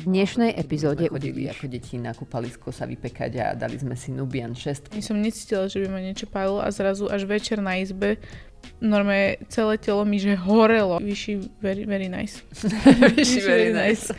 V dnešnej epizóde chodili ako deti na kúpalisko sa vypekať a dali sme si Nubian 6. Ja som necítila, že by ma niečo pálilo a zrazu až večer na izbe normálne celé telo mi že horelo. Vyši very nice. Vyši very nice.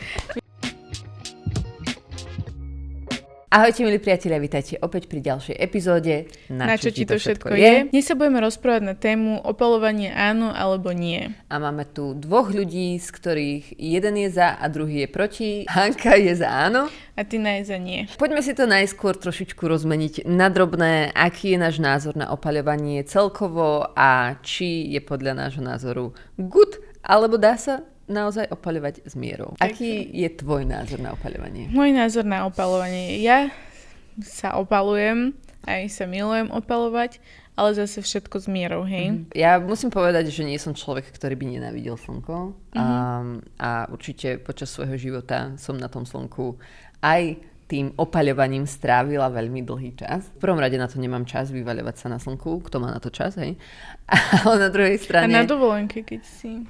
Ahojte milí priatelia, vítajte opäť pri ďalšej epizóde Na čo ti to všetko je? Dnes sa budeme rozprávať na tému opaľovanie áno alebo nie. A máme tu dvoch ľudí, z ktorých jeden je za a druhý je proti. Hanka je za áno. A Tina je za nie. Poďme si to najskôr trošičku rozmeniť na drobné, aký je náš názor na opaľovanie celkovo a či je podľa nášho názoru good, alebo dá sa naozaj opaľovať s mierou. Aký je tvoj názor na opaľovanie? Môj názor na opaľovanie. Ja sa opaľujem, aj sa milujem opaľovať, ale zase všetko s mierou, hej? Ja musím povedať, že nie som človek, ktorý by nenávidel slnko. A určite počas svojho života som na tom slnku aj tým opaľovaním strávila veľmi dlhý čas. V prvom rade na to nemám čas vyvaľovať sa na slnku. Kto má na to čas, hej? Ale na druhej strane... A na dovolenke, keď si...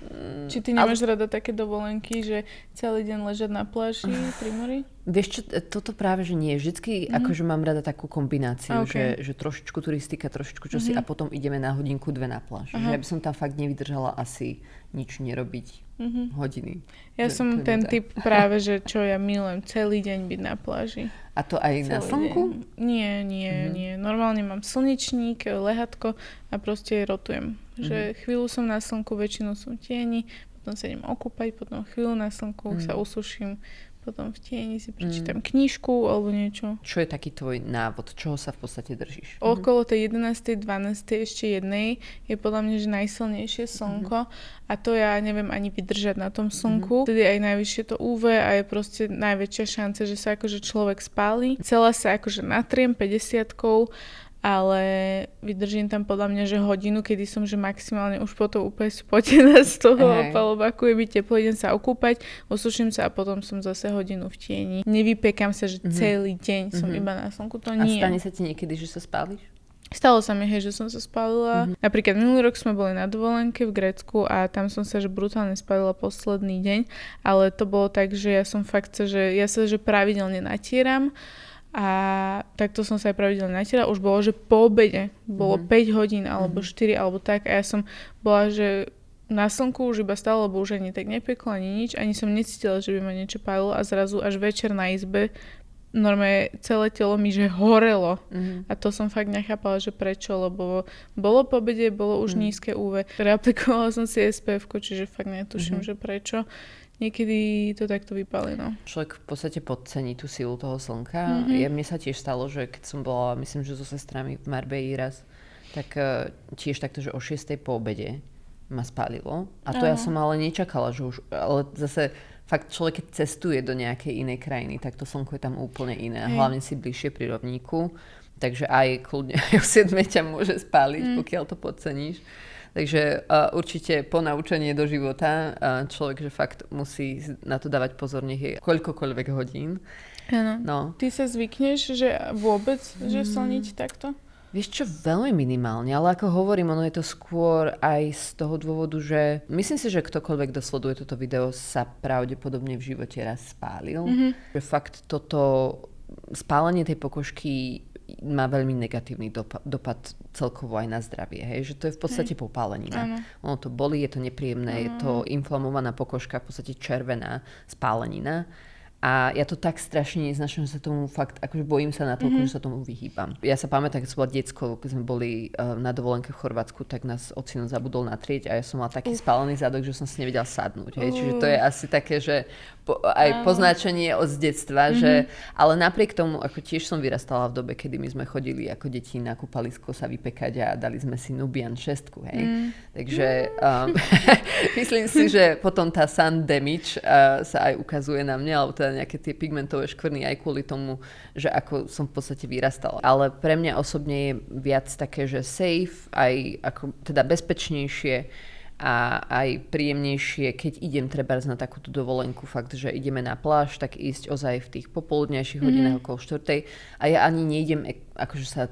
Či ty nemáš rada také dovolenky, že celý deň ležať na pláži pri mori? Vieš čo, toto práve, že nie. Vždycky akože mám rada takú kombináciu, že trošičku turistika, trošičku čosi a potom ideme na hodinku, dve na pláž. Že ja by som tam fakt nevydržala asi nič nerobiť hodiny. Ja som ten typ práve, že čo ja milujem, celý deň byť na pláži. A to aj celý na slnku? Nie. Normálne mám slnečník, lehatko a proste rotujem. Že chvíľu som na slnku, väčšinou som v tieni, potom sa idem okúpať, potom chvíľu na slnku sa usuším, potom v tieni si prečítam knižku alebo niečo. Čo je taký tvoj návod? Čoho sa v podstate držíš? Okolo tej 11., 12., ešte jednej je podľa mňa, že najsilnejšie slnko a to ja neviem ani vydržať na tom slnku. Vtedy aj najvyššie to UV a je proste najväčšia šanca, že sa akože človek spáli. Celá sa akože natriem 50-kou, ale vydržím tam podľa mňa, že hodinu, kedy som že maximálne už potom úplne spotená z toho opaľovaku, je byť teplo, idem sa okúpať, osuším sa a potom som zase hodinu v tieni. Nevypekám sa, že celý deň som iba na slnku, to nie. A stane sa ti niekedy, že sa spáliš? Stalo sa mi, hej, že som sa spálila. Napríklad minulý rok sme boli na dovolenke v Grécku a tam som sa že brutálne spálila posledný deň, ale to bolo tak, že ja som fakt, že ja sa že pravidelne natieram. A takto som sa aj pravidelne natierala. Už bolo, že po obede. Bolo 5 hodín alebo 4 alebo tak. A ja som bola, že na slnku už iba stále, lebo už ani tak nepeklo, ani nič. Ani som necítila, že by ma niečo pálilo. A zrazu až večer na izbe normálne celé telo mi že horelo. A to som fakt nechápala, že prečo. Lebo bolo po obede, bolo už nízke UV. Reaplikovala som si SPF-ko, čiže fakt netuším, že prečo. Niekedy to takto vypáli, no. Človek v podstate podcení tú silu toho slnka. Mne sa tiež stalo, že keď som bola, myslím, že so sestrami v Marbei raz, tak tiež takto, že o 6:00 po obede ma spálilo. A to ja som ale nečakala, že už, ale zase fakt človek, keď cestuje do nejakej inej krajiny, tak to slnko je tam úplne iné. Hlavne si bližšie pri rovníku. Takže aj kľudne aj o 7:00 ťa môže spáliť, pokiaľ to podceníš. Takže určite ponaučenie do života. Človek, že fakt musí na to dávať pozor, nech je koľkokoľvek hodín. Áno. No. Ty sa zvykneš, že vôbec, že slniť takto? Vieš čo, veľmi minimálne, ale ako hovorím, ono je to skôr aj z toho dôvodu, že myslím si, že ktokoľvek, kto sleduje toto video, sa pravdepodobne v živote raz spálil. Že fakt toto spálenie tej pokožky má veľmi negatívny dopad celkovo aj na zdravie. Hej? Že to je v podstate popálenina. Ono to bolí, je to nepríjemné, je to inflamovaná pokožka, v podstate červená spálenina. A ja to tak strašne neznašam, že sa tomu fakt, akože bojím sa natoľko, že sa tomu vyhýbam. Ja sa pamätám, keď som bola decko, keď sme boli na dovolenke v Chorvátsku, tak nás ocino zabudol natrieť a ja som mala taký spálený zadok, že som si nevedela sadnúť. Hej? Čiže to je asi také, že aj poznačenie od detstva, že, ale napriek tomu, ako tiež som vyrastala v dobe, kedy my sme chodili ako deti na kúpalisko sa vypekať a dali sme si Nubian 6, hej. Takže myslím si, že potom tá sun damage sa aj ukazuje na mne, alebo teda nejaké tie pigmentové škvrny aj kvôli tomu, že ako som v podstate vyrastala. Ale pre mňa osobne je viac také, že safe, aj ako teda bezpečnejšie a aj príjemnejšie, keď idem trebárs na takúto dovolenku, fakt, že ideme na pláž, tak ísť ozaj v tých popoludňajších hodinách okolo 4:00 a ja ani nejdem akože sa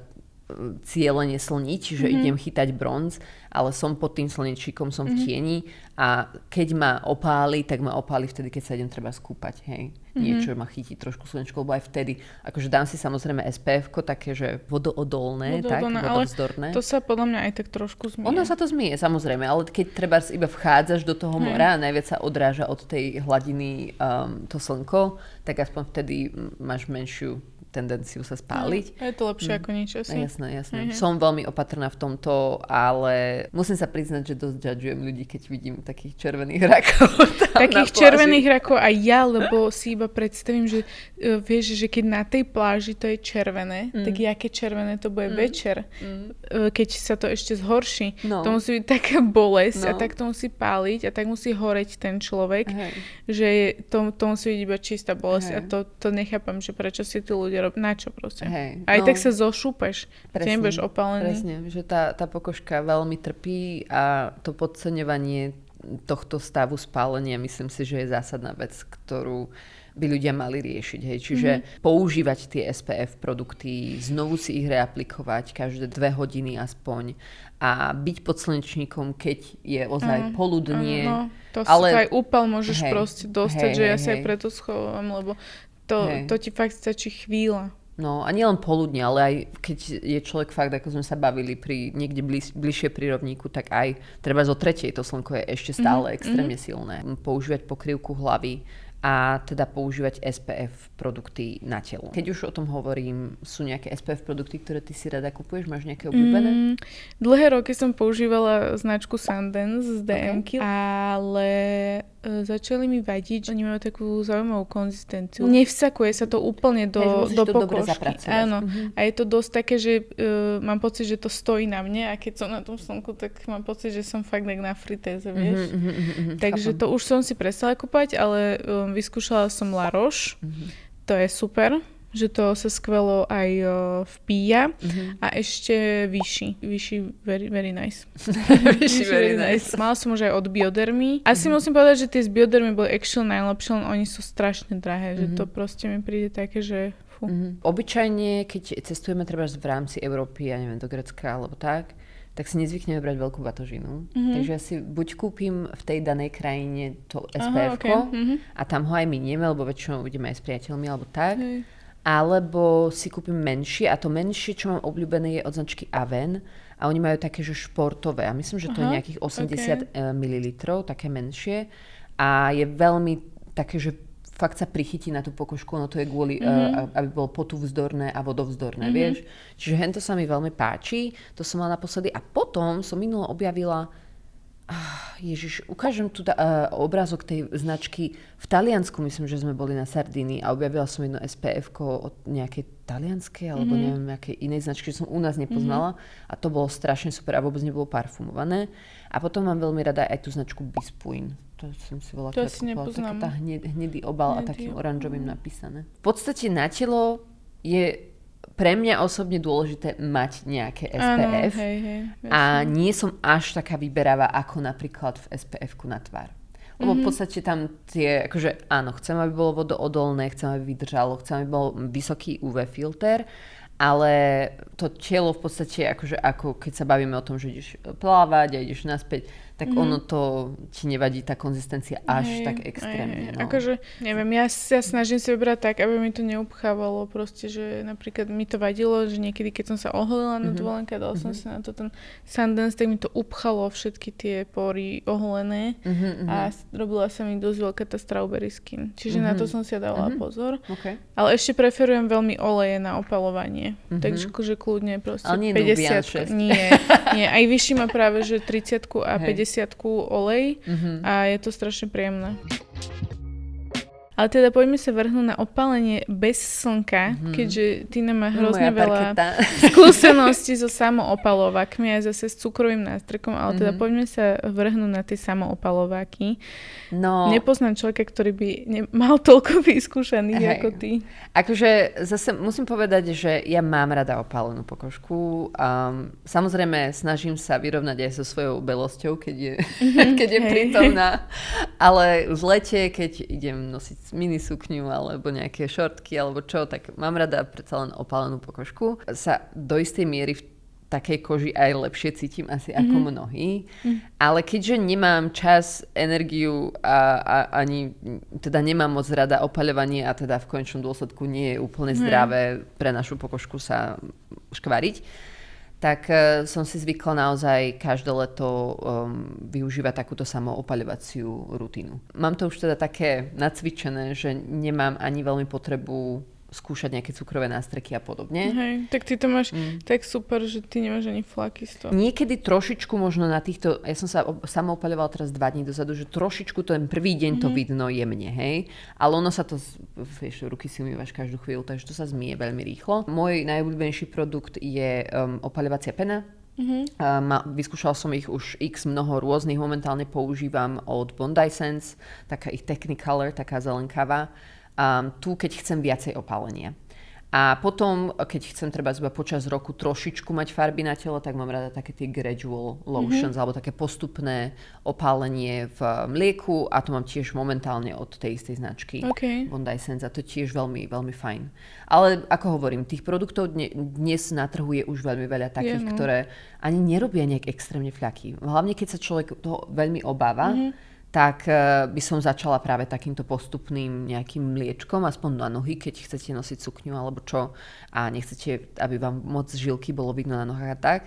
cieľene slniť, že idem chytať bronz, ale som pod tým slnečíkom, som v tieni a keď ma opáli, tak ma opáli vtedy, keď sa idem treba skúpať, hej. niečo ma chytí trošku slnečko, lebo aj vtedy, akože dám si samozrejme SPF-ko, také, že vodoodolné, tak, vodovzdorné. To sa podľa mňa aj tak trošku zmije. Ono sa to zmije, samozrejme, ale keď treba iba vchádzaš do toho mora a najviac sa odráža od tej hladiny to slnko, tak aspoň vtedy máš menšiu tendenciu sa spáliť. Je to lepšie ako nič asi. Jasné. Som veľmi opatrná v tomto, ale musím sa priznať, že dosť judžujem ľudí, keď vidím takých červených rakov. Takých červených rakov aj ja, lebo si iba predstavím, že vieš, že keď na tej pláži to je červené, tak jaké červené to bude večer. Keď sa to ešte zhorší. To musí byť taká bolesť a tak to musí páliť a tak musí horeť ten človek, že to musí byť iba čistá bolesť a to nechápam, že prečo si tí ľudia na čo proste. Aj tak sa zošúpeš, ty nebudeš opálený. Presne, že tá pokožka veľmi trpí a to podceňovanie tohto stavu spálenia myslím si, že je zásadná vec, ktorú by ľudia mali riešiť. Hej. Čiže používať tie SPF produkty, znovu si ich reaplikovať každé 2 hodiny aspoň a byť pod slnečníkom, keď je ozaj poludnie. To aj úpal môžeš proste dostať, že ja sa aj preto schovám, lebo to ti fakt stačí chvíľa. No a nielen poludne, ale aj keď je človek fakt, ako sme sa bavili, pri niekde bližšie pri rovníku, tak aj treba zo 3:00 to slnko je ešte stále extrémne silné. Používať pokrývku hlavy a teda používať SPF produkty na telo. Keď už o tom hovorím, sú nejaké SPF produkty, ktoré ty si rada kupuješ? Máš nejaké obľúbené? Dlhé roky som používala značku Sundance z DM-ky, ale začali mi vadiť, že oni majú takú zaujímavú konzistenciu. Nevsakuje sa to úplne do pokožky. Áno. A je to dosť také, že mám pocit, že to stojí na mne a keď som na tom slnku, tak mám pocit, že som fakt na fritéze, vieš. Takže to už som si prestala kúpať, ale vyskúšala som La Roche. To je super, že to sa skvelo aj vpíja a ešte Vichy very nice. Vichy very nice. Mala som už aj od Biodermy. Asi musím povedať, že tie z Biodermy boli actually najlepšie, len oni sú strašne drahé, že to proste mi príde také, že Obyčajne, keď cestujeme treba v rámci Európy, ja neviem, do Grécka alebo tak si nezvykneme brať veľkú batožinu. Takže ja si buď kúpim v tej danej krajine to SPF-ko a tam ho aj minieme, lebo väčšinou ideme aj s priateľmi alebo tak. Alebo si kúpim menšie a to menšie, čo mám obľúbené, je od značky Aven a oni majú také, že športové a myslím, že to je nejakých 80 ml, také menšie a je veľmi také, že fakt sa prichytí na tú pokožku, no to je kvôli, aby bolo potuvzdorné a vodovzdorné, vieš. Čiže hento sa mi veľmi páči, to som mala naposledy a potom som minulo objavila Ježiš, ukážem tu obrázok tej značky v Taliansku, myslím, že sme boli na Sardínii a objavila som jedno SPF-ko od nejakej talianskej alebo neviem, nejakej inej značky, že som u nás nepoznala a to bolo strašne super a vôbec nebolo parfumované. A potom mám veľmi rada aj tú značku Bispuin. To som si veľa krát kúpala, taká hnedý obal a takým oranžovým napísané. V podstate na telo je pre mňa osobne dôležité mať nejaké SPF a nie som až taká vyberavá ako napríklad v SPF-ku na tvár. Lebo v podstate tam tie, akože áno, chcem, aby bolo vodoodolné, chcem, aby vydržalo, chcem, aby bol vysoký UV filter, ale to telo v podstate, akože ako keď sa bavíme o tom, že ideš plávať a ideš naspäť, tak ono to ti nevadí, tá konzistencia až tak extrémne. No. Akože, neviem, ja snažím si vybrať tak, aby mi to neupchávalo proste, že napríklad mi to vadilo, že niekedy, keď som sa oholila na dovolenke a dala som si na to ten Sundance, tak mi to upchalo všetky tie pory oholené a robila sa mi dosť veľká tá strawberry skin. Čiže na to som si dávala pozor. Okay. Ale ešte preferujem veľmi oleje na opalovanie. Takže akože kľudne proste 50. Nie, aj vyšší má práve, že 30 a 50 olej a je to strašne príjemné. Ale teda poďme sa vrhnúť na opálenie bez slnka, keďže Tina má hrozne veľa skúseností so samoopalovákmi aj zase s cukrovým nástrkom, ale teda poďme sa vrhnúť na tie samoopalováky. No, nepoznám človeka, ktorý by mal toľko vyskúšaných ako ty. Akože zase musím povedať, že ja mám rada opálenú pokožku. Samozrejme snažím sa vyrovnať aj so svojou belosťou, keď je prítomná, ale v lete, keď idem nosiť minisukňu alebo nejaké šortky alebo čo, tak mám rada predsa len opálenú pokožku. Sa do istej miery v takej koži aj lepšie cítim asi ako mnohí. Ale keďže nemám čas, energiu a ani teda nemám moc rada opaľovanie a teda v konečnom dôsledku nie je úplne zdravé pre našu pokožku sa škvariť, tak som si zvykla naozaj každé leto využívať takúto samoopaľovaciu rutinu. Mám to už teda také nacvičené, že nemám ani veľmi potrebu skúšať nejaké cukrové nástreky a podobne. Hej, tak ty to máš tak super, že ty nemáš ani flaky z toho. Niekedy trošičku možno na týchto, ja som sa samoopaľovala teraz 2 dní dozadu, že trošičku ten prvý deň to vidno jemne, hej. Ale ono sa to, vieš, ruky si umývaš každú chvíľu, takže to sa zmije veľmi rýchlo. Môj najobľúbenejší produkt je opaľovacia pena. Vyskúšala som ich už x mnoho rôznych, momentálne používam od Bondi Sense, taká ich Technicolor, taká zelenkáva. Tu, keď chcem viacej opálenia. A potom, keď chcem treba počas roku trošičku mať farby na telo, tak mám rada také tie gradual lotions, alebo také postupné opálenie v mlieku a to mám tiež momentálne od tej istej značky Bondi Sense a to je tiež veľmi, veľmi fajn. Ale ako hovorím, tých produktov dnes na trhu je už veľmi veľa takých, ktoré ani nerobia nejak extrémne fľaky. Hlavne, keď sa človek toho veľmi obáva, tak by som začala práve takýmto postupným nejakým mliečkom, aspoň na nohy, keď chcete nosiť sukňu alebo čo a nechcete, aby vám moc žilky bolo vidno na nohách a tak.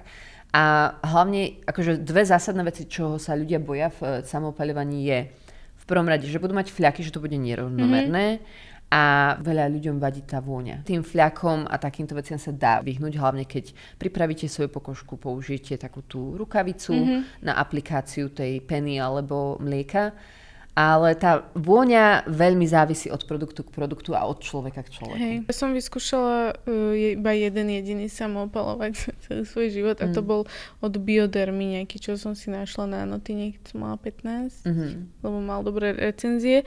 A hlavne akože 2 zásadné veci, čo sa ľudia boja v samoopaľovaní je v prvom rade, že budú mať fľaky, že to bude nerovnomerné a veľa ľuďom vadí tá vôňa. Tým fľakom a takýmto veciam sa dá vyhnúť, hlavne keď pripravíte svoju pokožku, použijete takú tú rukavicu na aplikáciu tej peny alebo mlieka. Ale tá vôňa veľmi závisí od produktu k produktu a od človeka k človeku. Hej. Ja som vyskúšala iba jeden jediný samoopalovať celý svoj život a to bol od Biodermy nejaký, čo som si našla na Notine, keď som mala 15, lebo mal dobré recenzie.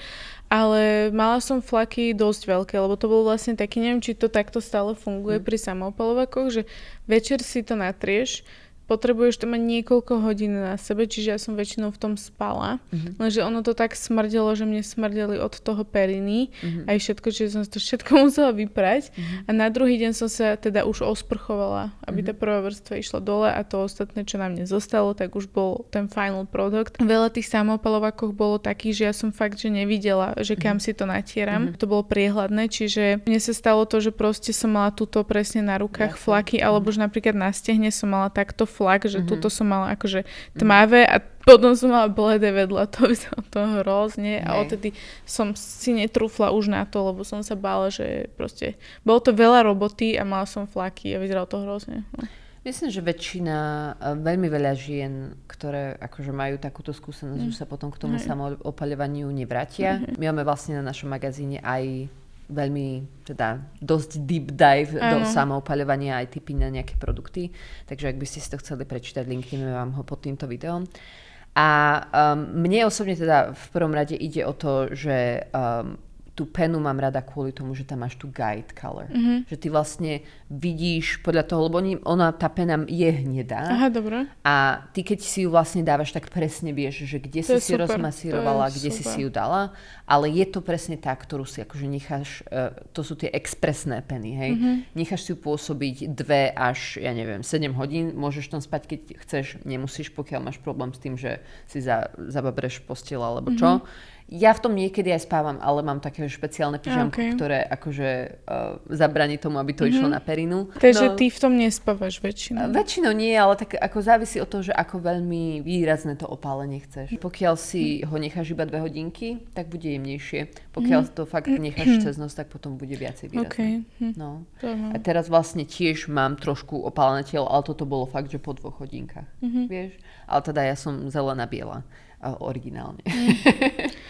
Ale mala som flaky dosť veľké, lebo to bol vlastne taký, neviem, či to takto stále funguje pri samoopalovakoch, že večer si to natrieš, potrebuješ to mať niekoľko hodín na sebe, čiže ja som väčšinou v tom spala. Lenže ono to tak smrdelo, že mne smrdeli od toho periny aj všetko, čiže som to všetko musela vyprať. A na druhý deň som sa teda už osprchovala, aby tá prvá vrstva išla dole a to ostatné, čo na mne zostalo, tak už bol ten final product. Veľa tých samoopalovakoch bolo takých, že ja som fakt, že nevidela, že kam si to natieram. To bolo priehľadné, čiže mne sa stalo to, že proste som mala túto presne na rukách flaky, alebo že napríklad na stehne som mala takto flak, že tuto som mala akože tmavé a potom som mala bledé vedľa, to by som to hrozne a odtedy som si netrúfla už na to, lebo som sa bála, že proste bolo to veľa roboty a mala som flaky a vyzeralo to hrozne. No. Myslím, že veľmi veľa žien, ktoré akože majú takúto skúsenosť, už sa potom k tomu samoopaľovaniu nevrátia. My máme vlastne na našom magazíne aj veľmi, teda dosť deep dive do samoopaľovania aj tipy na nejaké produkty. Takže ak by ste si to chceli prečítať, linkneme vám ho pod týmto videom. A mne osobne teda v prvom rade ide o to, že tú penu mám rada kvôli tomu, že tam máš tú guide color. Že ty vlastne vidíš podľa toho, lebo tá pena je hnedá. Aha, dobré. A ty keď si ju vlastne dávaš, tak presne vieš, že kde si rozmasírovala, kde si ju dala. Ale je to presne tá, ktorú si akože necháš, to sú tie expresné peny, hej. Necháš si ju pôsobiť 2 až, 7 hodín. Môžeš tam spať, keď chceš, nemusíš, pokiaľ máš problém s tým, že si zababreš posteľ alebo čo. Ja v tom niekedy aj spávam, ale mám také špeciálne pyžamky, ktoré akože zabraní tomu, aby to išlo na perinu. Takže ty v tom nespávaš väčšinou? Väčšinou nie, ale tak ako závisí od toho, že ako veľmi výrazné to opálenie chceš. Pokiaľ si ho necháš iba 2 hodinky, tak bude jemnejšie. Pokiaľ to fakt necháš cez noc, tak potom bude viacej výrazné. No. A teraz vlastne tiež mám trošku opálené telo, ale toto bolo fakt, že po 2 hodinkách. Vieš? Ale teda ja som zelená biela. Originálne.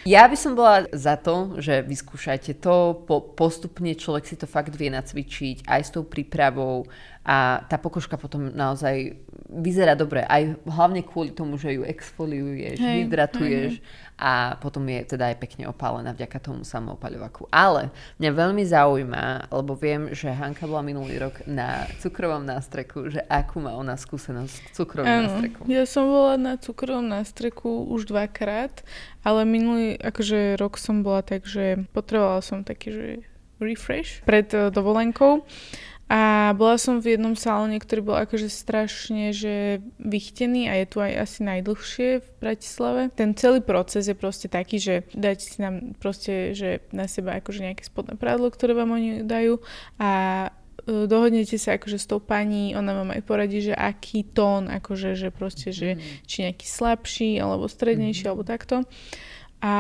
Ja by som bola za to, že vyskúšajte to, postupne človek si to fakt vie nacvičiť aj s tou prípravou a tá pokožka potom naozaj vyzerá dobre, aj hlavne kvôli tomu, že ju exfoliuješ, hydratuješ a potom je teda aj pekne opálená vďaka tomu samoopaľovaku. Ale mňa veľmi zaujíma, lebo viem, že Hanka bola minulý rok na cukrovom nástreku, že akú má ona skúsenosť s cukrovým nástrekom. Ja som bola na cukrovom nástreku už 2-krát, ale minulý akože rok som bola tak, že potrebovala som taký, že refresh pred dovolenkou. A bola som v jednom salóne, ktorý bol akože strašne že vychtený a je tu aj asi najdlhšie v Bratislave. Ten celý proces je proste taký, že dáte si nám proste, že na seba akože nejaké spodné prádlo, ktoré vám oni dajú a dohodnete sa akože s tou pani, ona vám aj poradí, že aký tón, akože, že proste, že či nejaký slabší, alebo strednejší, alebo takto. A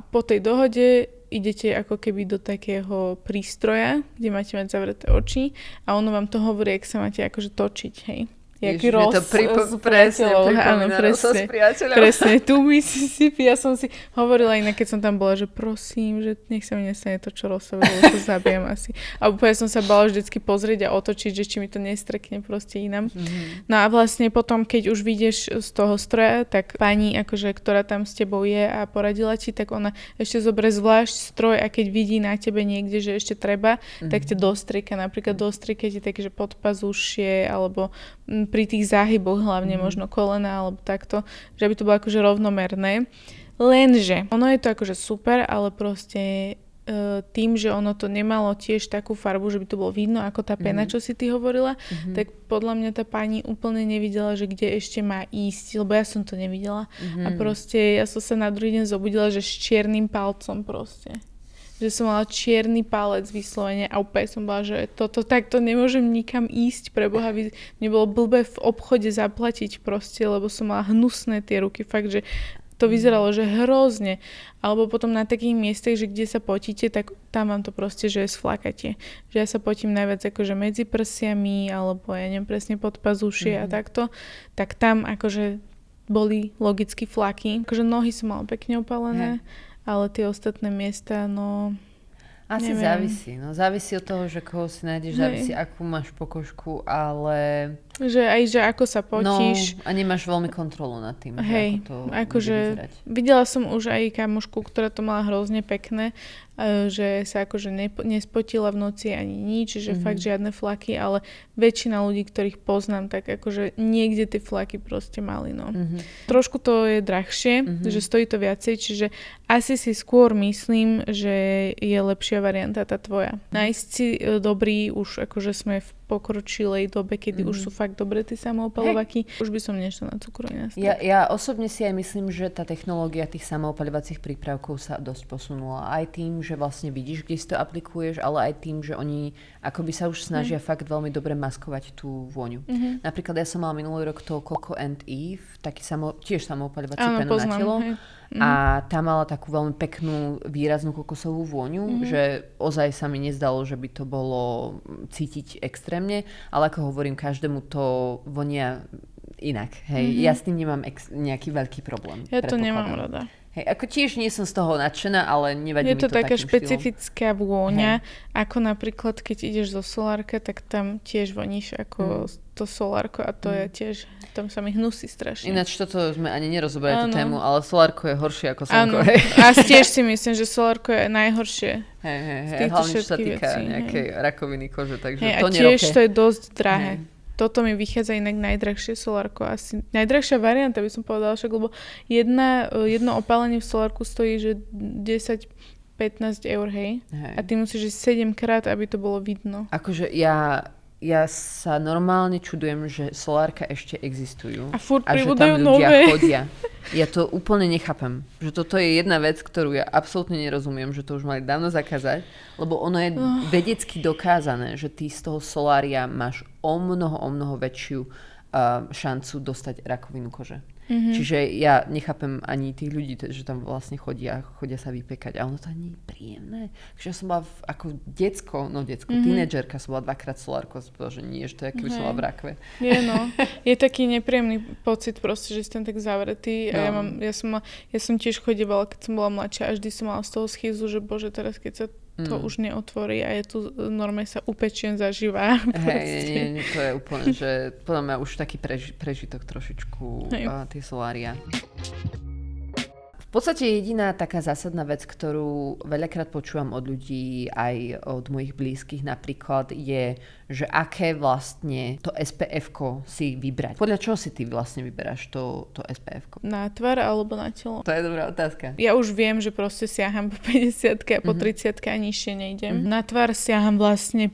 po tej dohode idete ako keby do takého prístroja, kde máte mať zavreté oči a ono vám to hovorí, jak sa máte akože točiť, hej. Ježiš, mi to pripomína Rosa s priateľom. Presne, tu Mississippi. Ja som si hovorila inak, keď som tam bola, že prosím, že nech sa mi nestane to, čo Rosa, lebo sa zabijem asi. A úplne som sa bala vždycky pozrieť a otočiť, že či mi to nestrekne proste inám. Mm-hmm. No a vlastne potom, keď už vyjdeš z toho stroja, tak pani, akože, ktorá tam s tebou je a poradila ti, tak ona ešte zoberie zvlášť stroj a keď vidí na tebe niekde, že ešte treba, tak ťa dostrieka. Napríklad dostrieka ti takže pod pazušie alebo pri tých záhyboch hlavne možno kolena alebo takto, že by to bolo akože rovnomerné. Lenže ono je to akože super, ale proste tým, že ono to nemalo tiež takú farbu, že by to bolo vidno ako tá pena, čo si ty hovorila, tak podľa mňa tá pani úplne nevidela, že kde ešte má ísť, lebo ja som to nevidela. A proste ja som sa na druhý deň zobudila, že s čiernym palcom proste. Že som mala čierny palec vyslovene a úplne som bola, že toto takto nemôžem nikam ísť, preboha, mne bolo blbé v obchode zaplatiť proste, lebo som mala hnusné tie ruky, fakt, že to vyzeralo, že hrozne. Alebo potom na takých miestach, že kde sa potíte, tak tam vám to proste, že je sflakatie. Že ja sa potím najviac akože medzi prsiami, alebo ja neviem presne pod pazušie a takto, tak tam akože boli logicky flaky. Akože nohy som mala pekne opálené. Ale tie ostatné miesta, no... Asi neviem. Závisí. No, závisí od toho, že koho si nájdeš, závisí, akú máš pokožku, ale... Že aj, že ako sa potíš. No, a nemáš veľmi kontrolu nad tým, hej, ako to akože vyzerať. Videla som už aj kamošku, ktorá to mala hrozne pekné, že sa akože nespotila v noci ani nič, že fakt žiadne flaky, ale väčšina ľudí, ktorých poznám, tak akože niekde tie flaky proste mali, no. Trošku to je drahšie, že stojí to viacej, čiže asi si skôr myslím, že je lepšia varianta tá tvoja. Nájsť si dobrý, už akože sme v pokročilej dobe, kedy už sú fakt dobré tie samoopalovaky. Už by som nešla na cukrový nástroj. Ja osobne si aj myslím, že tá technológia tých samoopaľovacích prípravkov sa dosť posunula. Aj tým, že vlastne vidíš, kde si to aplikuješ, ale aj tým, že oni akoby sa už snažia fakt veľmi dobre maskovať tú vôňu. Napríklad ja som mala minulý rok to Coco and Eve, taký tiež samoopaľovací penu na telo. A tá mala takú veľmi peknú, výraznú kokosovú vôňu, že ozaj sa mi nezdalo, že by to bolo cítiť extrémne, ale ako hovorím, každému to vonia inak. Hej. Ja s tým nemám nejaký veľký problém. Ja to nemám rada. Hej, ako tiež nie som z toho nadšená, ale nevadí mi to takým štýlom. Je to taká špecifická vôňa, ako napríklad, keď ideš zo solárka, tak tam tiež voníš ako to solárko a to je tiež, tam sa mi hnusí strašne. Ináč toto sme ani nerozoberali tú tému, ale solárko je horšie ako slnko. A tiež si myslím, že solárko je najhoršie. Hej, hlavne čo sa týka nejakej rakoviny kože, takže to neroké. A tiež to je dosť drahé. Toto mi vychádza inak najdrahšie solárko. Asi najdrahšia varianta by som povedala, však, lebo jedno opálenie v solárku stojí, že 10-15 eur, hej. A ty musíš ísť 7 krát, aby to bolo vidno. Akože ja sa normálne čudujem, že solárka ešte existujú. A furt že pribúdajú tam ľudia nové. chodia. Ja to úplne nechápem. Že toto je jedna vec, ktorú ja absolútne nerozumiem, že to už mali dávno zakázať, lebo ono je vedecky dokázané, že ty z toho solária máš o mnoho väčšiu šancu dostať rakovinu kože. Čiže ja nechápem ani tých ľudí, že tam vlastne chodia sa vypekať. A ono to nie je príjemné. Takže ja som bola ako decko, tínedžerka, som bola 2-krát solárko, že nie, že to je, keby som bola v rakve. Je, no. Je taký nepríjemný pocit proste, že si tam tak zavretý. A ja som tiež chodievala, keď som bola mladšia a vždy som mala z toho schýzu, že bože, teraz keď sa to už neotvorí a je tu normálne sa upečiem zažíva. Hej, nie, to je úplne, že podľa mňa už taký prežitok trošičku tie solária. V podstate jediná taká zásadná vec, ktorú veľakrát počúvam od ľudí, aj od mojich blízkych napríklad, je, že aké vlastne to SPF-ko si vybrať. Podľa čoho si ty vlastne vyberáš to SPF-ko? Na tvár alebo na telo? To je dobrá otázka. Ja už viem, že proste siaham po 50-ke a po 30-ke a nižšie nejdem. Na tvár siaham vlastne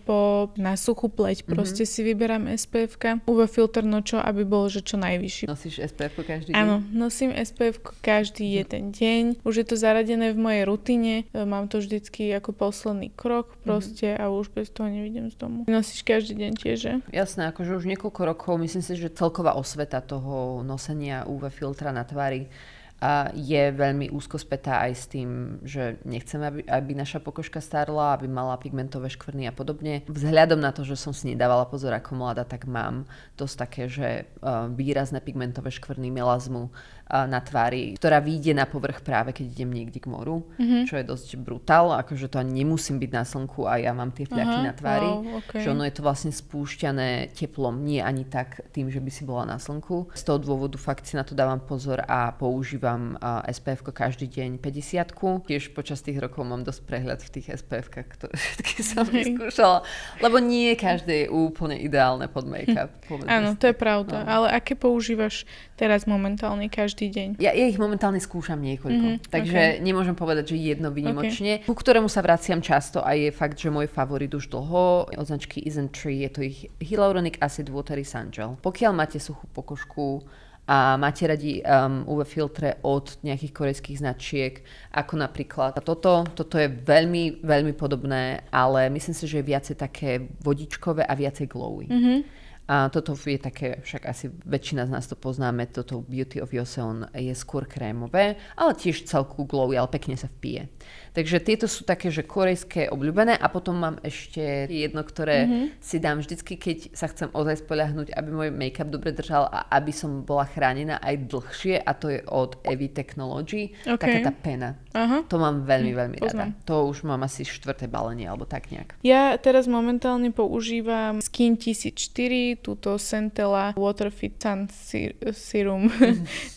na suchú pleť. Proste si vyberám SPF-ka. UV filter čo, aby bol že čo najvyšší. Nosíš SPF-ko každý deň? Áno, nosím SPF-ko každý jeden deň. Už je to zaradené v mojej rutine. Mám to vždycky ako posledný krok proste a už bez toho nevidím z domu. Nosíš každý deň tiež, že? Jasné, akože už niekoľko rokov, myslím si, že celková osveta toho nosenia UV filtra na tvári je veľmi úzko spätá aj s tým, že nechceme, aby naša pokožka starla, aby mala pigmentové škvrny a podobne. Vzhľadom na to, že som si nedávala pozor ako mladá, tak mám dosť také, že výrazné pigmentové škvrny, melazmu na tvári, ktorá vyjde na povrch práve keď idem niekde k moru, čo je dosť brutál, akože to ani nemusím byť na slnku a ja mám tie fľaky na tvári, že ono je to vlastne spúšťané teplom, nie ani tak tým, že by si bola na slnku. Z toho dôvodu fakt si na to dávam pozor a používam SPF-ko každý deň 50-ku. Tiež počas tých rokov mám dosť prehľad v tých SPF-kách, ktoré všetky som vyskúšala, lebo nie každé je úplne ideálne pod make-up. Áno, to je pravda, ale aké používaš teraz momentálne každý deň? Ja ich momentálne skúšam niekoľko, takže nemôžem povedať, že jedno výnimočne. Ku ktorému sa vraciam často a je fakt, že môj favorit už dlho od značky Isntree, je to ich Hyaluronic Acid Watery Sun Gel. Pokiaľ máte suchú pokožku a máte radi UV filtre od nejakých korejských značiek, ako napríklad toto je veľmi, veľmi podobné, ale myslím si, že je viacej také vodičkové a viacej glowy. A toto je také, však asi väčšina z nás to poznáme, toto Beauty of Joseon je skôr krémové, ale tiež celku glowy, ale pekne sa vpije. Takže tieto sú také, že korejské obľúbené a potom mám ešte jedno, ktoré si dám vždycky, keď sa chcem ozaj spoľahnúť, aby môj make-up dobre držal a aby som bola chránená aj dlhšie a to je od Evi Technology, taká tá pena. To mám veľmi, veľmi rada. To už mám asi 4. balenie alebo tak nejak. Ja teraz momentálne používam Skin 1004, túto Centella Water Fit Sun Serum.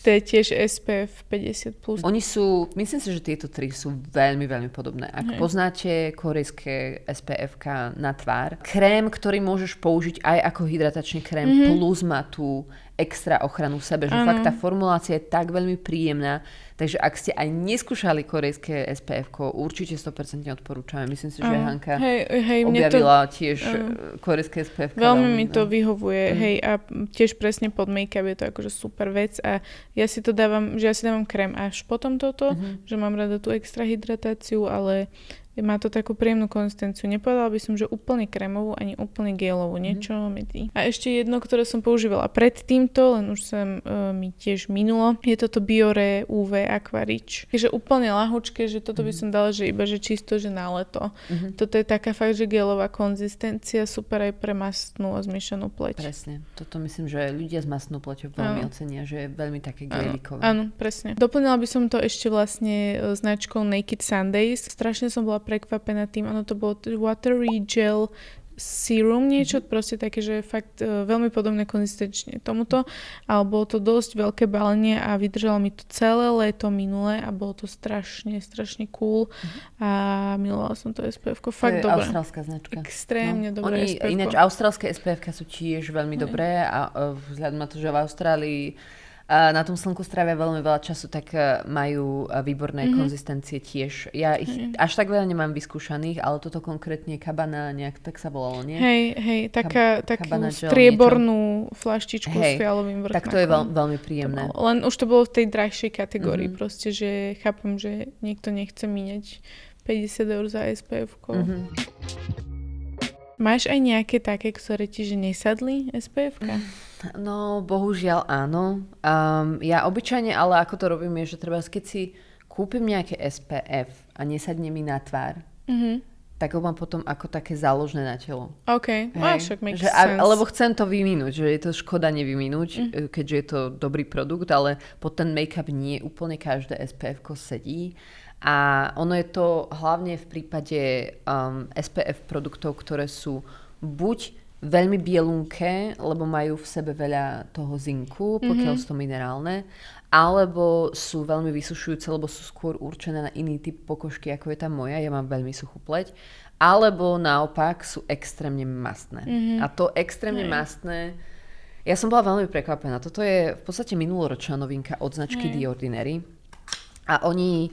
To je tiež SPF 50+. Oni sú, myslím si, že tieto tri sú veľmi, veľmi podobné. Ak poznáte korejské SPF-ka na tvár, krém, ktorý môžeš použiť aj ako hydratačný krém, plus má tú extra ochranu v sebe, že fakt tá formulácia je tak veľmi príjemná, takže ak ste aj neskúšali korejské SPF-ko, určite 100% odporúčame. Myslím si, že Hanka objavila tiež korejské SPF-ko. Veľmi mi to vyhovuje, a tiež presne pod make-up je to akože super vec a ja si dávam krém až potom toto, že mám rada tú extra hydratáciu, ale má to takú príjemnú konzistenciu. Nepovedala by som, že úplne krémovú, ani úplne gelovú. Niečo medzi. A ešte jedno, ktoré som používala pred týmto, len už sa mi tiež minulo, je toto Biore UV Aqua Rich. Takže úplne ľahučké, že toto by som dala, že iba že čisto, že na leto. Toto je taká fakt, že gelová konzistencia, super aj pre mastnú a zmiešanú pleť. Presne. Toto myslím, že ľudia s mastnou pleťou veľmi ocenia, že je veľmi také gelikové. Áno, presne. Doplnila by som to ešte vlastne značkou Naked Sundays. Strašne som bola prekvapená tým, ono to bolo Watery Gel Serum, niečo proste také, že fakt veľmi podobné konzistenčne tomuto, ale bolo to dosť veľké balenie a vydržalo mi to celé leto minulé a bolo to strašne cool a milovala som to SPF-ko, fakt dobré. To je austrálska značka. Extrémne dobré SPF-ko. Ináč austrálske SPF-ka sú tiež veľmi dobré a vzhľadom na to, že v Austrálii na tom slnku strávia veľmi veľa času, tak majú výborné konzistencie tiež. Ja ich až tak veľa nemám vyskúšaných, ale toto konkrétne Cabana nejak tak sa volalo, nie? Hej, takú striebornú flaštičku s fialovým vrchnákom. Tak to je veľmi príjemné. Len už to bolo v tej drahšej kategórii, proste, že chápem, že niekto nechce míňať 50 eur za SPF-ko. Máš aj nejaké také, ktoré ti že nesadli SPF-ka? No, bohužiaľ áno. Ja obyčajne, ale ako to robím, je, že treba, keď si kúpim nejaké SPF a nesadne mi na tvár, tak ho mám potom ako také záložné na telo. OK, však makes sense. Lebo chcem to vyminúť, že je to škoda nevyminúť, keďže je to dobrý produkt, ale pod ten make-up nie úplne každé SPF-ko sedí. A ono je to hlavne v prípade SPF produktov, ktoré sú buď veľmi bielunké, lebo majú v sebe veľa toho zinku, pokiaľ sú to minerálne, alebo sú veľmi vysušujúce, lebo sú skôr určené na iný typ pokožky, ako je tá moja. Ja mám veľmi suchú pleť. Alebo naopak sú extrémne mastné. A to extrémne mastné, ja som bola veľmi prekvapená. Toto je v podstate minuloročná novinka od značky The Ordinary. A oni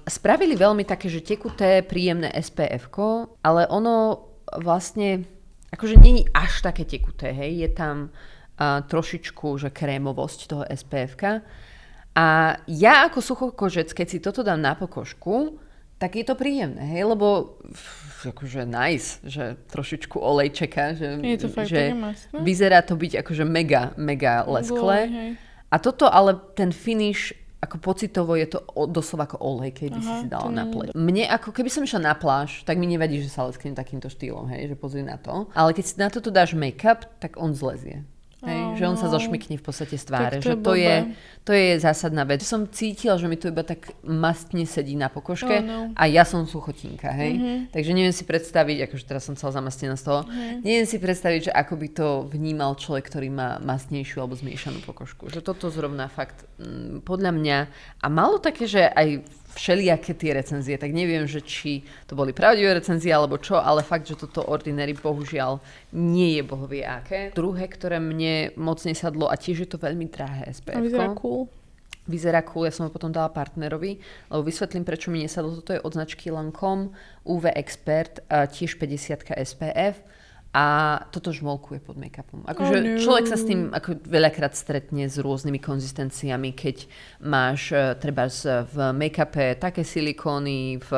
spravili veľmi také, že tekuté, príjemné SPF-ko, ale ono vlastne akože není až také tekuté, hej. Je tam trošičku, že krémovosť toho SPF-ka. A ja ako suchokožec, keď si toto dám na pokožku, tak je to príjemné, hej, lebo akože nice, že trošičku olejčeka, že, je to fakt že vyzerá to byť akože mega, mega lesklé. A toto ale ten finish, ako pocitovo je to doslova ako olej, keby si dala na pleť. Mne ako keby som išla na pláž, tak mi nevadí, že sa lesknem takýmto štýlom, hej, že pozri na to. Ale keď si na toto dáš make-up, tak on zlezie. Hej, že on sa zošmikne v podstate z tváre. Že to je zásadná vec. Som cítila, že mi to iba tak mastne sedí na pokožke a ja som suchotinka, hej. Takže neviem si predstaviť, akože teraz som celá zamastnená z toho, neviem si predstaviť, že ako by to vnímal človek, ktorý má mastnejšiu alebo zmiešanú pokožku. Že toto zrovna fakt podľa mňa a malo také, že aj všelijaké tie recenzie, tak neviem, že či to boli pravdivé recenzie alebo čo, ale fakt, že toto Ordinary bohužiaľ nie je bohovie aké. Druhé, ktoré mne moc nesadlo a tiež je to veľmi drahé SPF-ko. A vyzerá cool. Vyzerá cool, ja som ho potom dala partnerovi, lebo vysvetlím, prečo mi nesadlo. Toto je od značky Lancome UV Expert, tiež 50 SPF. A toto žmolkuje pod make-upom. Akože človek sa s tým ako veľakrát stretne s rôznymi konzistenciami, keď máš treba v make-upe také silikóny, v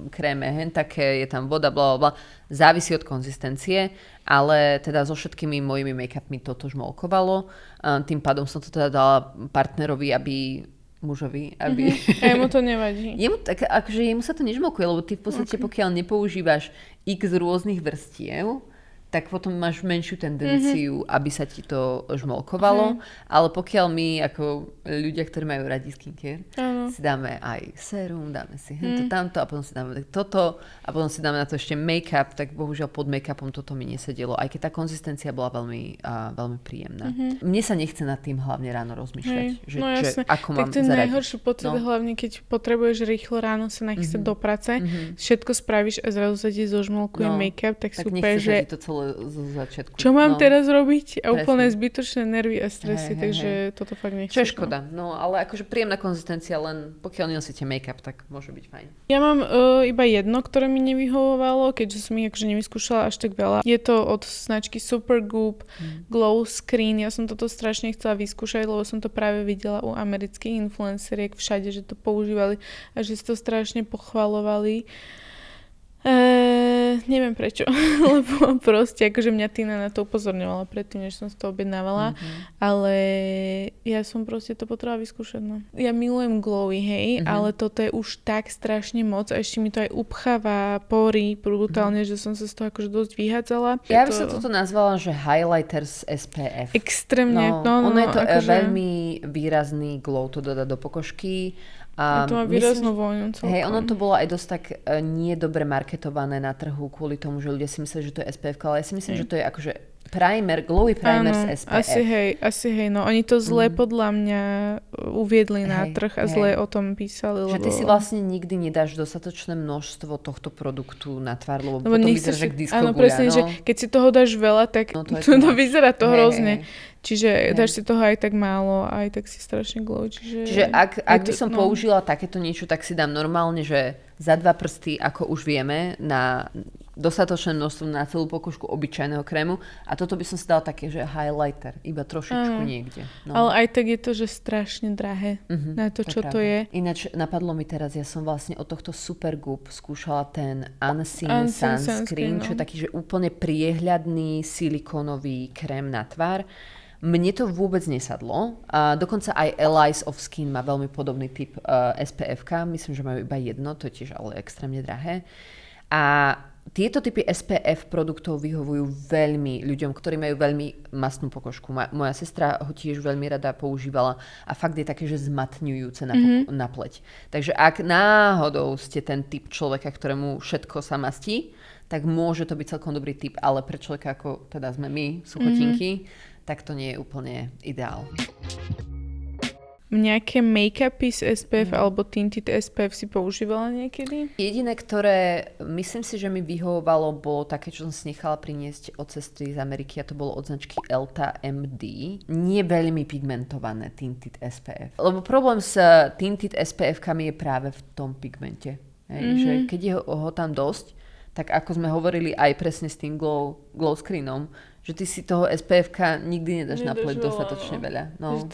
kréme hen také, je tam voda, blablabla. Závisí od konzistencie, ale teda so všetkými mojimi make-upmi toto žmolkovalo. Tým pádom som to teda dala partnerovi, mužovi, aby... A jemu to nevadí. Jemu sa to nežmolkuje, lebo ty v podstate pokiaľ nepoužívaš x rôznych vrstiev, tak potom máš menšiu tendenciu, aby sa ti to žmolkovalo. Ale pokiaľ my, ako ľudia, ktorí majú radi skincare, si dáme aj sérum, dáme si hento, tamto a potom si dáme toto a potom si dáme na to ešte make-up, tak bohužiaľ pod make-upom toto mi nesedelo, aj keď tá konzistencia bola veľmi, veľmi príjemná. Mne sa nechce nad tým hlavne ráno rozmýšľať, že ako mám zaradiť. Tak ten najhorší pocit hlavne, keď potrebuješ rýchlo ráno sa nachystať do práce, všetko spravíš a zrazu sa ti zožmolkuje make-up, tak super, že zo začiatku. Čo mám teraz robiť? A úplne zbytočné nervy a stresy, takže toto fakt nechcem. Čo je škoda, no ale akože príjemná konzistencia, len pokiaľ nenosíte make-up, tak môže byť fajn. Ja mám iba jedno, ktoré mi nevyhovovalo, keďže som ich akože nevyskúšala až tak veľa. Je to od značky Supergoop Glow Screen. Ja som toto strašne chcela vyskúšať, lebo som to práve videla u amerických influenceriek všade, že to používali a že si to strašne pochvalovali. Neviem prečo, lebo proste akože mňa Tina na to upozorňovala predtým, než som si to objednávala, ale ja som proste to potrebovala vyskúšať, no. Ja milujem glowy, hej, ale toto je už tak strašne moc a ešte mi to aj upcháva pory brutálne, že som sa z toho akože dosť vyhádzala. Ja by som toto nazvala, že highlighters SPF. Extrémne, ono je to akože veľmi výrazný glow, to dodá do pokožky. A to má výraznú vôňu celkom. Hej, ono to bolo aj dosť tak nie dobre marketované na trhu kvôli tomu, že ľudia si mysleli, že to je SPF, ale ja si myslím, že to je akože primer, glowy primer z SPF. Asi hej, no oni to zle podľa mňa uviedli na trh a zle o tom písali. Že ty si vlastne nikdy nedáš dostatočné množstvo tohto produktu na tvár, lebo potom vyzerá, že diskoguľa. Áno, presne, že keď si toho dáš veľa, tak to vyzerá to hrozne. Čiže dáš si toho aj tak málo, aj tak si strašne glow. Čiže ak by som použila takéto niečo, tak si dám normálne, že za 2 prsty, ako už vieme, na dostatočné množstvo na celú pokožku obyčajného krému. A toto by som si dala také, že highlighter, iba trošičku niekde. No. Ale aj tak je to, že strašne drahé na to, čo to je. Ináč napadlo mi teraz, ja som vlastne od tohto Supergoop skúšala ten Unseen Sunscreen, čo je taký, že úplne priehľadný silikónový krém na tvár. Mne to vôbec nesadlo. A dokonca aj Allies of Skin má veľmi podobný typ SPF-ka. Myslím, že majú iba jedno, to je tiež ale extrémne drahé. A tieto typy SPF produktov vyhovujú veľmi ľuďom, ktorí majú veľmi mastnú pokožku. Moja sestra ho tiež veľmi rada používala a fakt je také, že zmatňujúce na pleť. Takže ak náhodou ste ten typ človeka, ktorému všetko sa mastí, tak môže to byť celkom dobrý typ, ale pre človeka ako teda sme my, suchotinky, tak to nie je úplne ideál. Nejaké make-upy z SPF alebo tinted SPF si používala niekedy? Jediné, ktoré myslím si, že mi vyhovovalo, bolo také, čo som si nechala priniesť od sestry z Ameriky a to bolo od značky Elta MD. Nie veľmi pigmentované tinted SPF. Lebo problém s tinted SPF-kami je práve v tom pigmente. Že keď je ho tam dosť, tak ako sme hovorili aj presne s tým glow screenom, že ty si toho SPF-ka nikdy nedáš na pleť dostatočne veľa. No.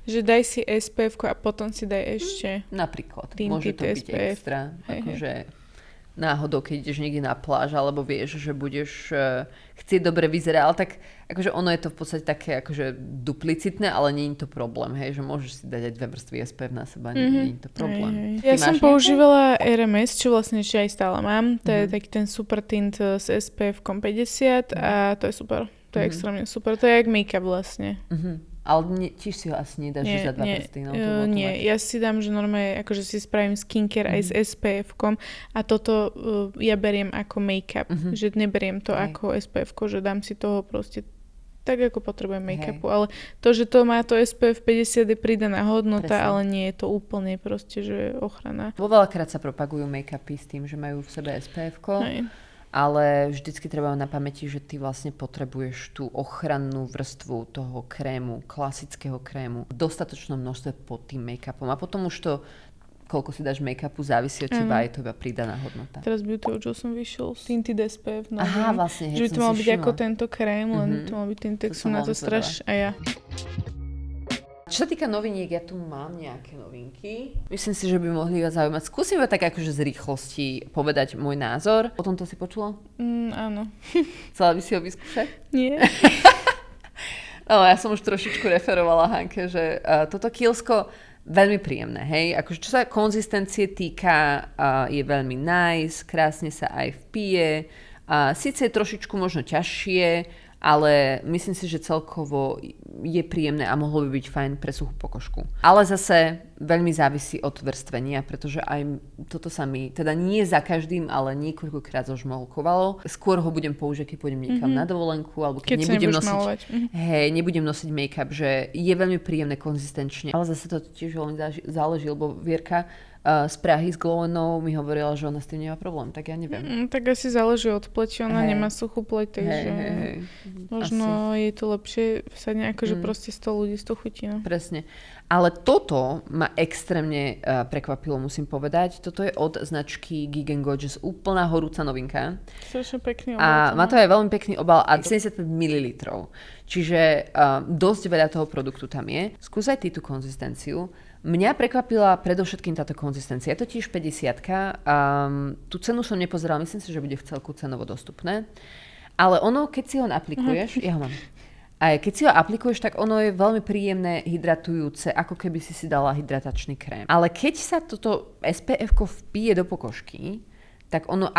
Že daj si SPF-ku a potom si daj ešte napríklad. Môže to byť SPF. Extra. Akože náhodou, keď ideš niekde na pláž, alebo vieš, že budeš chcieť dobre vyzerať, ale tak akože ono je to v podstate také akože duplicitné, ale nie je to problém, hej, že môžeš si dať aj 2 vrstvy SPF na seba, nie je to problém. Ja som používala RMS, čo vlastne ešte aj stále mám, to je taký ten super tint s SPF-kom 50 a to je super, to je extrémne super, to je jak make-up vlastne. Ale tiež si ho asi nedáš za 2 prsty. Nie, ja si dám, že normálne akože si spravím skincare aj s SPF-kom a toto ja beriem ako make-up, že neberiem to ako SPF-ko, že dám si toho proste tak, ako potrebujem make-upu, ale to, že to má to SPF 50 je pridaná hodnota, ale nie je to úplne proste, že ochrana. Vo veľakrát sa propagujú make-upy s tým, že majú v sebe SPF-ko. Ale vždycky treba na pamäti, že ty vlastne potrebuješ tú ochrannú vrstvu toho krému, klasického krému, v dostatočnom množstve pod tým make-upom. A potom už to, koľko si dáš make-upu, závisí od teba, je to iba pridaná hodnota. Teraz Beauty of Joe som vyšiel s tinted SPF. Aha, vlastne, že by to mal byť ako tento krém, len to mal byť tinted, som na to strašne. A ja. Čo sa týka noviniek, ja tu mám nejaké novinky. Myslím si, že by mohli vás zaujímať. Skúsim iba tak akože z rýchlosti povedať môj názor. O tom to si počula? Áno. Chcela by si ho vyskúšať? Nie. No, ja som už trošičku referovala Hanke, že toto Kiehlsko veľmi príjemné, hej. Akože čo sa konzistencie týka, je veľmi nice, krásne sa aj vpije. Síce je trošičku možno ťažšie, ale myslím si, že celkovo je príjemné a mohlo by byť fajn pre suchú pokožku. Ale zase veľmi závisí od vrstvenia, pretože aj toto sa mi, teda nie za každým, ale niekoľkokrát zožmolkovalo. Skôr ho budem použiť, keď pôjdem niekam na dovolenku, alebo keď nebudem nosiť, nebudem nosiť make-up, že je veľmi príjemné konzistenčne. Ale zase to tiež veľmi záleží, lebo Vierka z Prahy s Glow&No mi hovorila, že ona s tým nemá problém, tak ja neviem. Tak asi záleží od pleti, ona nemá suchú pleť, takže možno asi je to lepšie sa nejako, že proste 100 ľudí z toho chutí. No. Presne. Ale toto ma extrémne prekvapilo, musím povedať. Toto je od značky Geek & Gorgeous, úplná horúca novinka. Strašne pekný obal. A má to aj veľmi pekný obal a 75 ml. Čiže dosť veľa toho produktu tam je. Skúsaj ty tú konzistenciu. Mňa prekvapila predovšetkým táto konzistencia. Je to tiež 50-ka. Tú cenu som nepozerala, myslím si, že bude v celku cenovo dostupné. Ale ono, keď si ho aplikuješ, ja ho mám. A keď si ho aplikuješ, tak ono je veľmi príjemné, hydratujúce, ako keby si dala hydratačný krém. Ale keď sa toto SPF-ko vpije do pokožky, tak ono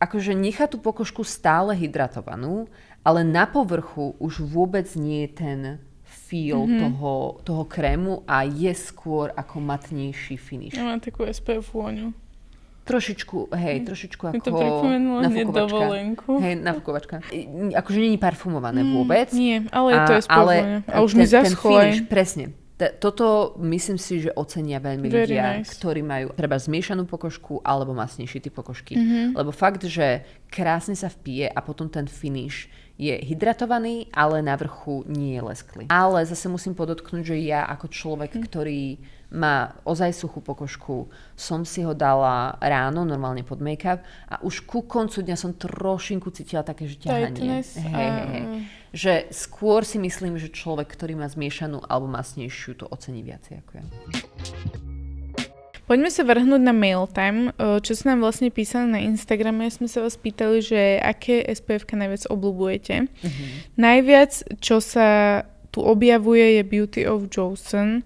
akože nechá tú pokožku stále hydratovanú, ale na povrchu už vôbec nie je ten feel toho krému a je skôr ako matnejší finish. Ja mám takú SPF vôňu. Trošičku ako to pripomenulo hneď dovolenku. Hej, nafúkovačka. Akože nie je parfumované vôbec. Nie, ale je to SPF vôňa. A už mi zaschlo aj. Presne. Toto myslím si, že ocenia veľmi ľudia, ktorí majú treba zmiešanú pokožku alebo masnejší typ pokožky. Lebo fakt, že krásne sa vpije a potom ten finish je hydratovaný, ale na vrchu nie je lesklý. Ale zase musím podotknúť, že ja ako človek, ktorý má ozaj suchú pokožku, som si ho dala ráno, normálne pod make-up a už ku koncu dňa som trošinku cítila také, že ťahanie. Že skôr si myslím, že človek, ktorý má zmiešanú alebo masnejšiu, to ocení viacej ako ja. Poďme sa vrhnúť na mail time, čo sa nám vlastne písali na Instagrame. Sme sa vás pýtali, že aké SPF-ka najviac obľúbujete. Najviac, čo sa tu objavuje, je Beauty of Joseon.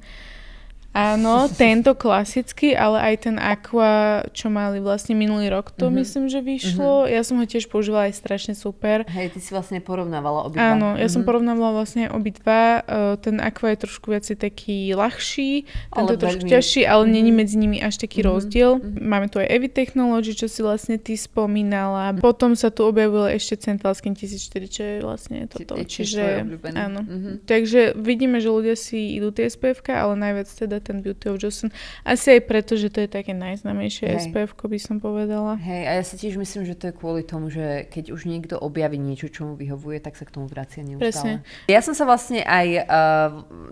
Áno, tento klasický, ale aj ten Aqua, čo mali vlastne minulý rok, to myslím, že vyšlo. Ja som ho tiež používala, aj strašne super. Hej, ty si vlastne porovnávala obidva. Áno, ja som porovnávala vlastne obidva. Ten Aqua je trošku viacej taký ľahší, tento je trošku ťažší, ale není medzi nimi až taký rozdiel. Máme tu aj Evi Technology, čo si vlastne ty spomínala. Potom sa tu objavilo ešte Central Skin 1004, čo je vlastne toto. Čiže áno. Takže vidíme, že ľudia si idú tie SPF-ka, ale najviac teda ten Beauty of Joseon. Asi aj preto, že to je také najznámejšie SPF-ko, by som povedala. Hej, a ja si tiež myslím, že to je kvôli tomu, že keď už niekto objaví niečo, čo mu vyhovuje, tak sa k tomu vracia neustále. Presne. Ja som sa vlastne aj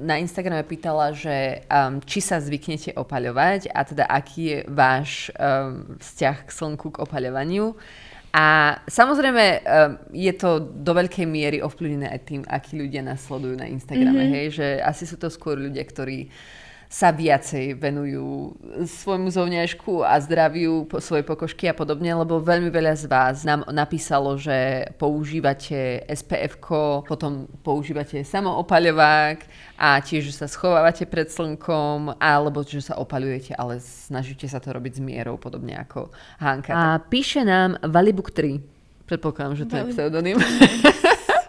na Instagrame pýtala, že či sa zvyknete opaľovať a teda aký je váš vzťah k slnku, k opaľovaniu. A samozrejme je to do veľkej miery ovplyvnené aj tým, akí ľudia nás sledujú na Instagrame, hej, že asi sú to skôr ľudia, ktorí sa viacej venujú svojmu zovňajšku a zdraviu svojej pokožky a podobne, lebo veľmi veľa z vás nám napísalo, že používate SPF-ko, potom používate samoopaľovák a tiež, že sa schovávate pred slnkom, alebo že sa opaľujete, ale snažíte sa to robiť s mierou, podobne ako Hanka. A píše nám Valibuk 3. Predpokladám, že to je pseudonym.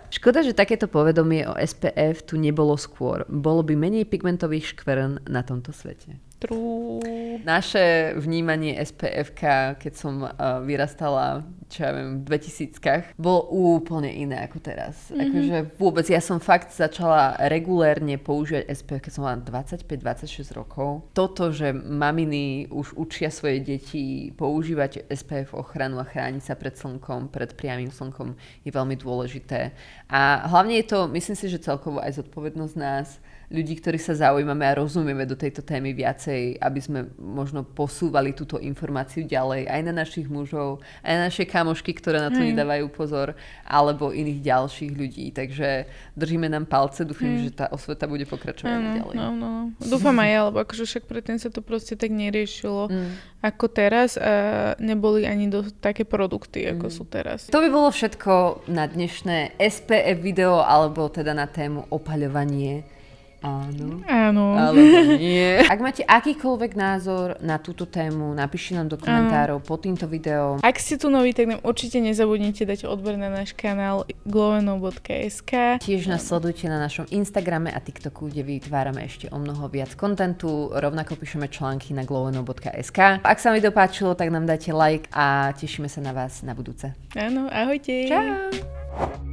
Škoda, že takéto povedomie o SPF tu nebolo skôr. Bolo by menej pigmentových škvrn na tomto svete. True. Naše vnímanie SPF-ka, keď som vyrastala, čo ja viem, v 2000-kách, bolo úplne iné ako teraz. Akože vôbec, ja som fakt začala regulérne používať SPF, keď som mala 25-26 rokov. Toto, že maminy už učia svoje deti používať SPF ochranu a chrániť sa pred slnkom, pred priamym slnkom, je veľmi dôležité. A hlavne je to, myslím si, že celkovo aj zodpovednosť nás, ľudí, ktorí sa zaujímame a rozumieme do tejto témy viacej, aby sme možno posúvali túto informáciu ďalej aj na našich mužov, aj na naše kamošky, ktoré na to nedávajú pozor, alebo iných ďalších ľudí. Takže držíme nám palce, dúfam, že tá osveta bude pokračovať ďalej. No. Dúfam aj ja, lebo akože však predtým sa to proste tak neriešilo ako teraz a neboli ani také produkty, ako sú teraz. To by bolo všetko na dnešné SPF video, alebo teda na tému opaľovanie. Áno. Alebo nie. Ak máte akýkoľvek názor na túto tému, napíšte nám do komentárov pod týmto videom. Ak ste tu noví, tak nám určite nezabudnite dať odber na náš kanál gloweno.sk. Tiež nás sledujte na našom Instagrame a TikToku, kde vytvárame ešte o mnoho viac kontentu. Rovnako píšeme články na gloweno.sk. Ak sa vám video páčilo, tak nám dajte like a tešíme sa na vás na budúce. Áno, ahojte. Čau.